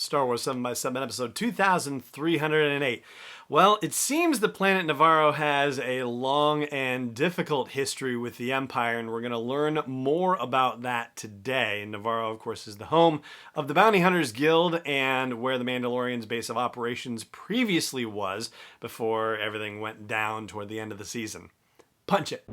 Star Wars 7x7, episode 2308. Well, it seems the planet Nevarro has a long and difficult history with the Empire, and we're going to learn more about that today. Nevarro, of course, is the home of the Bounty Hunters Guild and where the Mandalorian's base of operations previously was before everything went down toward the end of the season. Punch it.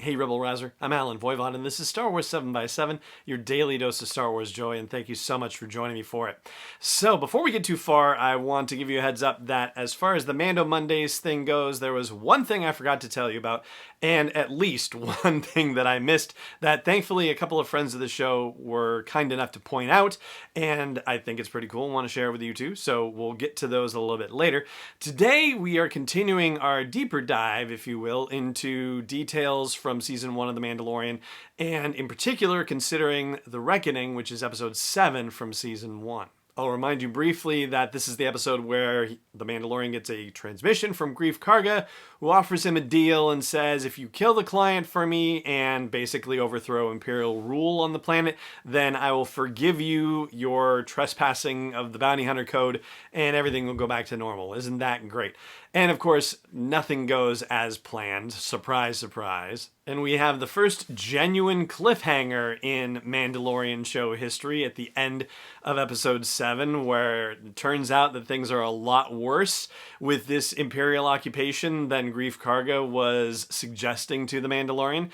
Hey Rebel Rouser, I'm Alan Voivod, and this is Star Wars 7x7, your daily dose of Star Wars joy, and thank you so much for joining me for it. So, before we get too far, I want to give you a heads up that as far as the Mando Mondays thing goes, there was one thing I forgot to tell you about, and at least one thing that I missed that thankfully a couple of friends of the show were kind enough to point out, and I think it's pretty cool and want to share with you too, so we'll get to those a little bit later. Today, we are continuing our deeper dive, if you will, into details from Season 1 of The Mandalorian, and in particular considering The Reckoning, which is Episode 7 from Season 1. I'll remind you briefly that this is the episode where the Mandalorian gets a transmission from Greef Karga, who offers him a deal and says, if you kill the client for me and basically overthrow Imperial rule on the planet, then I will forgive you your trespassing of the Bounty Hunter Code and everything will go back to normal. Isn't that great? And of course, nothing goes as planned. Surprise, surprise. And we have the first genuine cliffhanger in Mandalorian show history at the end of episode 7, where it turns out that things are a lot worse with this Imperial occupation than Greef Karga was suggesting to the Mandalorian.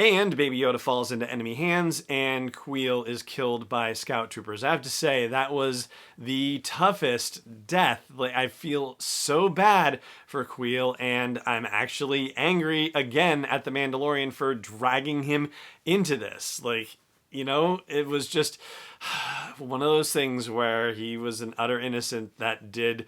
And Baby Yoda falls into enemy hands, and Kuiil is killed by scout troopers. I have to say, that was the toughest death. Like, I feel so bad for Kuiil, and I'm actually angry again at the Mandalorian for dragging him into this. Like, you know, it was just one of those things where he was an utter innocent that did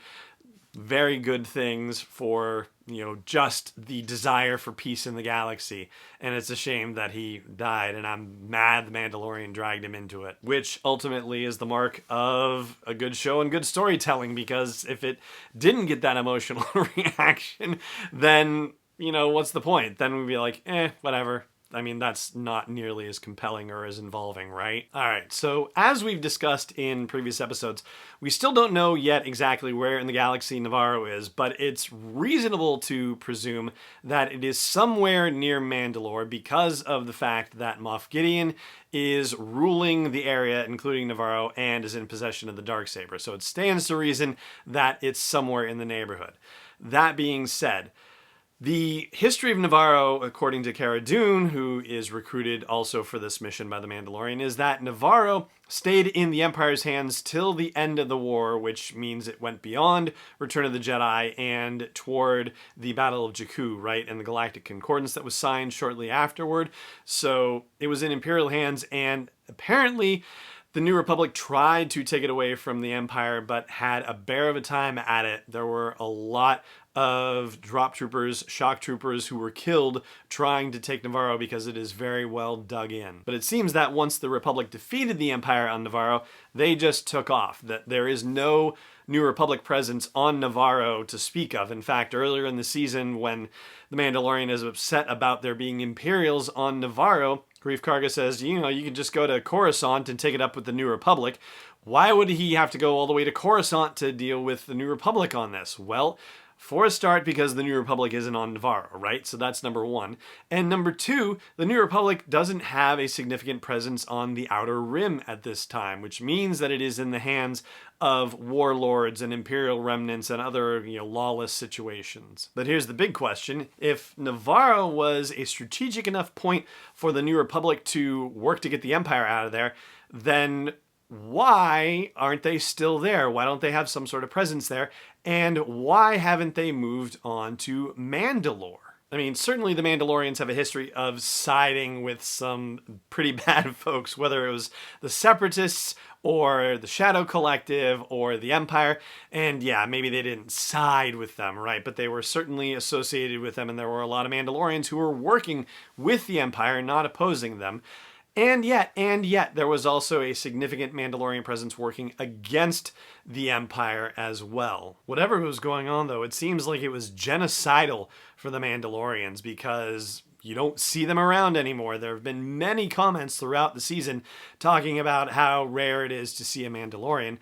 very good things for, you know, just the desire for peace in the galaxy. And it's a shame that he died, and I'm mad the Mandalorian dragged him into it, which ultimately is the mark of a good show and good storytelling, because if it didn't get that emotional reaction, then, you know, what's the point? Then we'd be like, whatever. I mean, that's not nearly as compelling or as involving, right? All right, so as we've discussed in previous episodes, we still don't know yet exactly where in the galaxy Nevarro is, but it's reasonable to presume that it is somewhere near Mandalore because of the fact that Moff Gideon is ruling the area, including Nevarro, and is in possession of the Darksaber. So it stands to reason that it's somewhere in the neighborhood. That being said, the history of Nevarro, according to Cara Dune, who is recruited also for this mission by the Mandalorian, is that Nevarro stayed in the Empire's hands till the end of the war, which means it went beyond Return of the Jedi and toward the Battle of Jakku, right, and the Galactic Concordance that was signed shortly afterward. So it was in Imperial hands, and apparently the New Republic tried to take it away from the Empire, but had a bear of a time at it. There were a lot of drop troopers, shock troopers who were killed trying to take Nevarro because it is very well dug in. But it seems that once the Republic defeated the Empire on Nevarro, they just took off. That there is no New Republic presence on Nevarro to speak of. In fact, earlier in the season, when the Mandalorian is upset about there being Imperials on Nevarro, Greef Karga says, you know, you can just go to Coruscant and take it up with the New Republic. Why would he have to go all the way to Coruscant to deal with the New Republic on this? Well, for a start, because the New Republic isn't on Nevarro, right? So that's number one. And number two, the New Republic doesn't have a significant presence on the Outer Rim at this time, which means that it is in the hands of warlords and Imperial remnants and other, you know, lawless situations. But here's the big question. If Nevarro was a strategic enough point for the New Republic to work to get the Empire out of there, then why aren't they still there? Why don't they have some sort of presence there? And why haven't they moved on to Mandalore? I mean, certainly the Mandalorians have a history of siding with some pretty bad folks, whether it was the Separatists or the Shadow Collective or the Empire. And yeah, maybe they didn't side with them, right? But they were certainly associated with them, and there were a lot of Mandalorians who were working with the Empire, not opposing them. And yet, there was also a significant Mandalorian presence working against the Empire as well. Whatever was going on, though, it seems like it was genocidal for the Mandalorians because you don't see them around anymore. There have been many comments throughout the season talking about how rare it is to see a Mandalorian.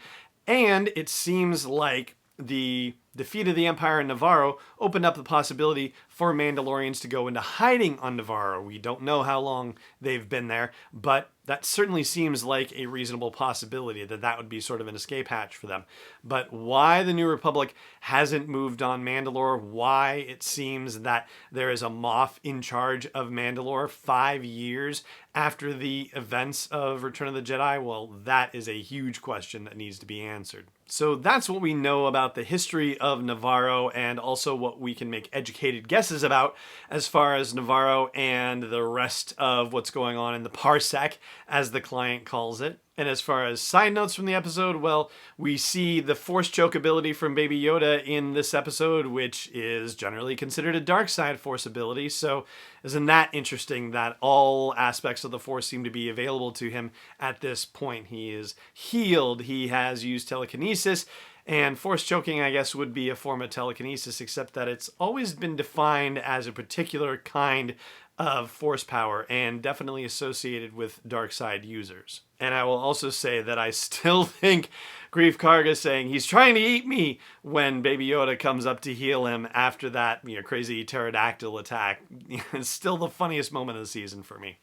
And it seems like the defeat of the Empire in Nevarro opened up the possibility for Mandalorians to go into hiding on Nevarro. We don't know how long they've been there, but that certainly seems like a reasonable possibility that would be sort of an escape hatch for them. But why the New Republic hasn't moved on Mandalore, why it seems that there is a Moff in charge of Mandalore 5 years after the events of Return of the Jedi, well, that is a huge question that needs to be answered. So that's what we know about the history of Nevarro and also what we can make educated guesses about as far as Nevarro and the rest of what's going on in the parsec, as the client calls it. And as far as side notes from the episode, well, we see the Force choke ability from Baby Yoda in this episode, which is generally considered a dark side Force ability. So isn't that interesting that all aspects of the Force seem to be available to him at this point? He is healed, he has used telekinesis, and Force choking, I guess, would be a form of telekinesis, except that it's always been defined as a particular kind of Force power and definitely associated with dark side users. And I will also say that I still think Greef Karga saying he's trying to eat me when Baby Yoda comes up to heal him after that crazy pterodactyl attack is still the funniest moment of the season for me.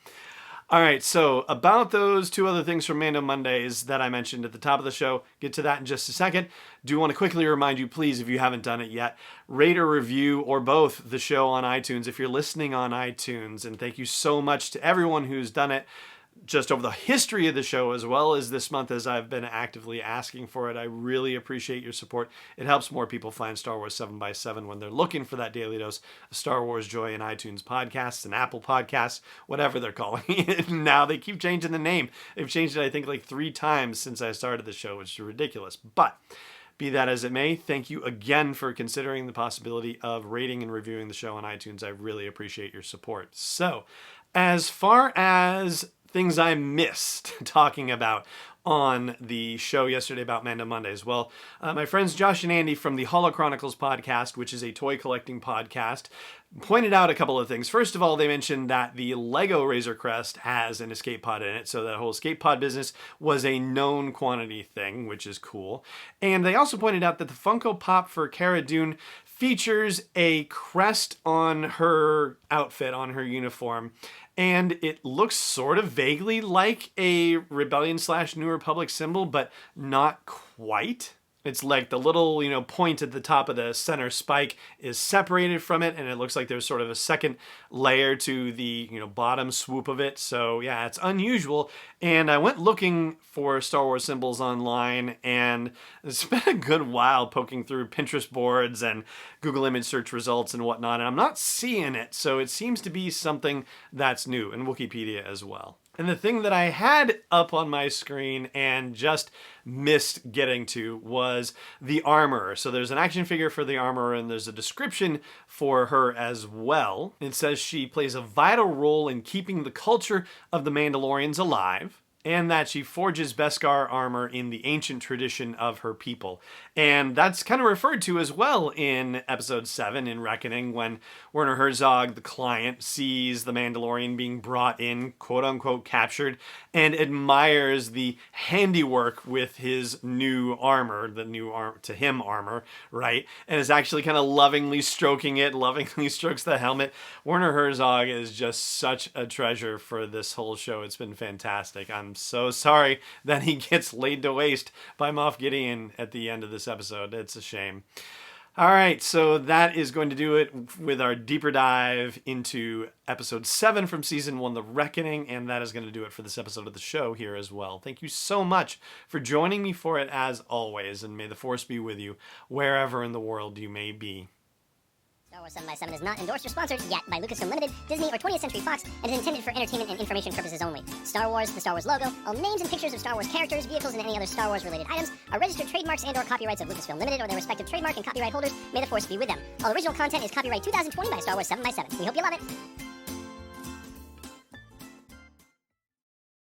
All right, so about those two other things from Mando Mondays that I mentioned at the top of the show, get to that in just a second. Do want to quickly remind you, please, if you haven't done it yet, rate or review or both the show on iTunes if you're listening on iTunes. And thank you so much to everyone who's done it just over the history of the show as well as this month as I've been actively asking for it. I really appreciate your support. It helps more people find Star Wars 7x7 when they're looking for that daily dose of Star Wars joy in iTunes podcasts and Apple podcasts, whatever they're calling it. Now they keep changing the name. They've changed it, I think, like 3 times since I started the show, which is ridiculous. But be that as it may, thank you again for considering the possibility of rating and reviewing the show on iTunes. I really appreciate your support. So, as far as things I missed talking about on the show yesterday about Mando Mondays. Well, my friends Josh and Andy from the Holo Chronicles podcast, which is a toy collecting podcast, pointed out a couple of things. First of all, they mentioned that the Lego Razor Crest has an escape pod in it, so that whole escape pod business was a known quantity thing, which is cool. And they also pointed out that the Funko Pop for Cara Dune features a crest on her outfit, on her uniform, and it looks sort of vaguely like a Rebellion/New Republic symbol, but not quite. It's like the little, point at the top of the center spike is separated from it, and it looks like there's sort of a second layer to the, bottom swoop of it. So yeah, it's unusual. And I went looking for Star Wars symbols online, and it's been a good while poking through Pinterest boards and Google image search results and whatnot, and I'm not seeing it. So it seems to be something that's new, and Wikipedia as well. And the thing that I had up on my screen and just missed getting to was the Armorer. So there's an action figure for the Armorer, and there's a description for her as well. It says she plays a vital role in keeping the culture of the Mandalorians alive, and that she forges Beskar armor in the ancient tradition of her people. And that's kind of referred to as well in Episode 7 in Reckoning, when Werner Herzog, the client, sees the Mandalorian being brought in, quote-unquote captured, and admires the handiwork with his new armor, the new to him armor, right? And is actually kind of lovingly stroking it, lovingly strokes the helmet. Werner Herzog is just such a treasure for this whole show. It's been fantastic. I'm so sorry that he gets laid to waste by Moff Gideon at the end of this episode. It's a shame. All right, so that is going to do it with our deeper dive into Episode 7 from Season 1, The Reckoning, and that is going to do it for this episode of the show here as well. Thank you so much for joining me for it as always, and may the Force be with you wherever in the world you may be. Star Wars 7x7 is not endorsed or sponsored yet by Lucasfilm Limited, Disney, or 20th Century Fox, and is intended for entertainment and information purposes only. Star Wars, the Star Wars logo, all names and pictures of Star Wars characters, vehicles, and any other Star Wars-related items are registered trademarks and/or copyrights of Lucasfilm Limited or their respective trademark and copyright holders. May the Force be with them. All original content is copyright 2020 by Star Wars 7x7. We hope you love it.